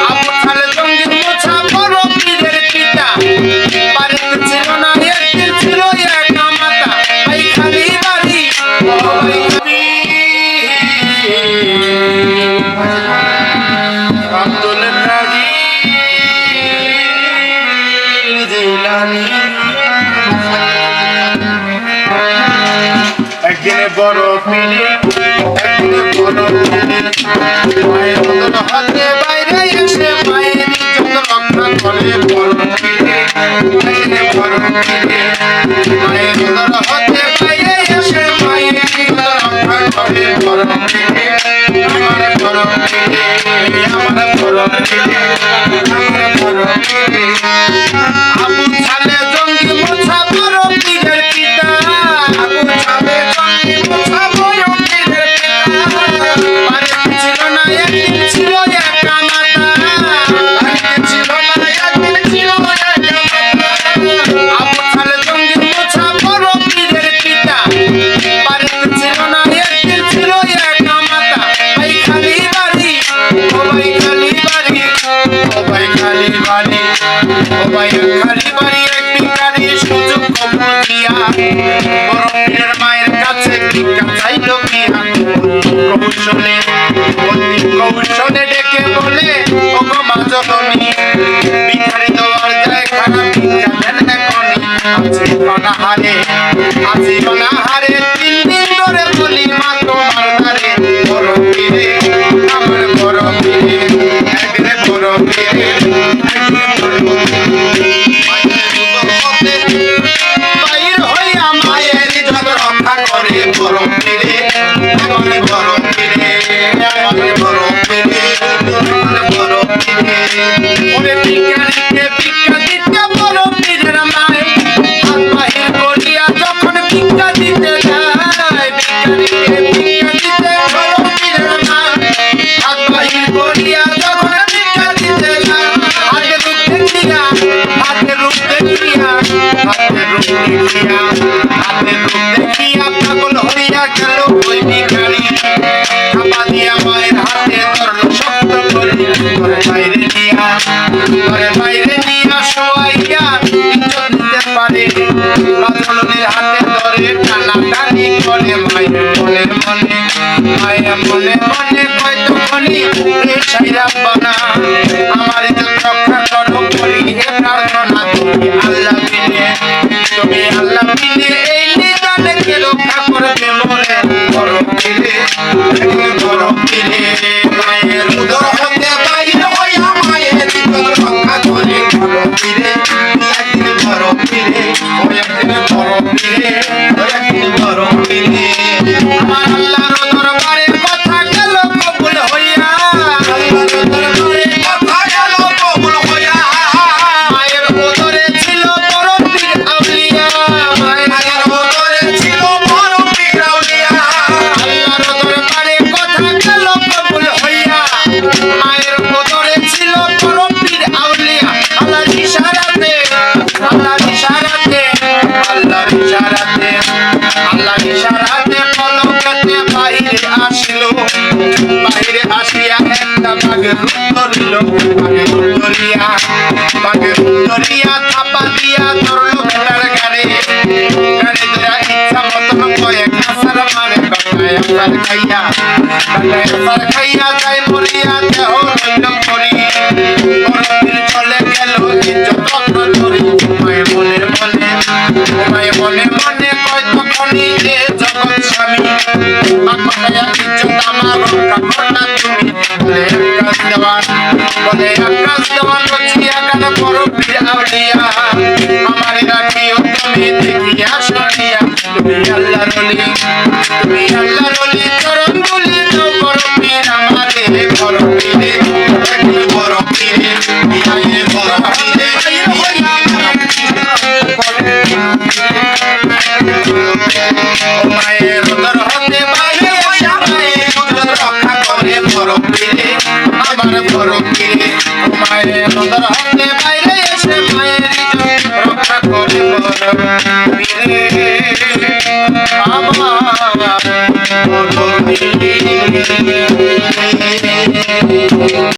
আবু সালে জঙ্গির মোছা বড় পীরের পিতা বাড়িতে ছিল না একদিন ছিল একা মাতা ভাই খালি বাড়ি আব্দুল কাদির জিলানী একদিনে বড় পীরে মায়ের মতন হাতে বাইরে এসে মায়ের ইজ্জত রক্ষা করে বড় পীরে বড় পীরে মায়ের মতন হাতে বাইরে এসে মায়ের ইজ্জত রক্ষা করে বড় পীরে আমার বড় পীরে আমার বড় পীরে আমার বড় পীরে আবু সালে জঙ্গি মোছা বড় পীরের পিতা আবু সালে জঙ্গি মোছা বড় পীরের মায়ের কাছে কৌশলে ডেকে বলে ও গো মা জননী ভিখারি দেওয়ার যায় খারাপ আছি অনাহারে 3 দিন ধরে বলি মা তোমার ধারে বড় পীরে আমার বড় পীরে একরে বড় পীরে বাইর হইয়া মায়ের ইজ্জত রক্ষা করে বড় পীরে আমার বড় পীরে আমার বড় পীরে আমার বড় পীরে ওরে ভিখারিকে ভিক্ষা দিতে বড় পীরের মায় হাত বাহির করিয়া যখন ভিক্ষা দিতে যায় ভিখারিকে ভিক্ষা দিতে বড় পীরের মায় হাত বাহির করিয়া যখন ভিক্ষা দিতে যায় হাতের রূপ দেখিয়া হাতের রূপ দেখিয়া হাতের রূপ দেখিয়া হাতের রূপ দেখিয়া পাগল হইয়া গেল ওই ভিখারি খাপা দিয়া মায়ের হাতে ধরল শক্ত করে ঘরে বাইরে নিয়া শোয়াইয়া ইজ্জত দিতে পারে মাজলুমের হাতে ধরে টানাটানি করে মায়ের মনে কয় তখনই রে সাইরা বানা আমার ইজ্জত রক্ষা করো করি হে প্রার্থনা তুমি আল্লাহ বিনে এই নিদানে কে রক্ষা করবে মোরে বড় পীরে বড় পীরে মায়ের উদর হতে বাইরে হইয়া মায়ের ইজ্জত রক্ষা করে বড় পীরে একদিন বড় পীরে একদিন বড় পীরে একদিন বড় পীরে আমার আল্লাহর দরবারে কথা গেল কবুল হইয়া আল্লাহর দরবারে কথা গেল কবুল হইয়া মায়ের উদরে ছিল বড় পীর আউলিয়া মায়ের উদরে ছিল বড় পীর আউলিয়া আল্লাহর দরবারে কথা গেল কবুল হইয়া মায়ের উদরে ছিল বড় পীর আউলিয়া আল্লাহর ইশারাতে আল্লাহর ইশারাতে আল্লাহর ইশারাতে আল্লাহর ইশারাতে পলকেতে বাইরে আসিল বাইরে আসিয়া একটা বাঘের রূপ ধরিল বাঘের রূপ ধরিয়া থাপা দিয়া ধরল তার গানে ধরা ইচ্ছা মতন কয়েক আসার মারে বাংলায় আসার খাইয়া যায় মরিয়া দেহ রইল করি চলে গেল ইজ্জত ধরি মায়ের মনে কয় তখনই যে জগৎ স্বামী বাংলায় ইজ্জত আমার রক্ষা করনা তুমি বলে আকাশ দেওয়ান রচিয়া গান বড় পীর আউলিয়া আমার রাখিও তুমি দেখিয়া শুনিয়া তুমি আল্লাহর ওলি চরণ দুলি দাও বড় পীর আমারে বড় পীরে বড় পীরে বড় পীরে মায়ের উদর হতে বাইরে রক্ষা করে বড় পীরে আমার বড় পীরে মায়ের উদর হতে বাইরে এসে মায়ের রক্ষা করে বড় পীরে আমার বড় পীরে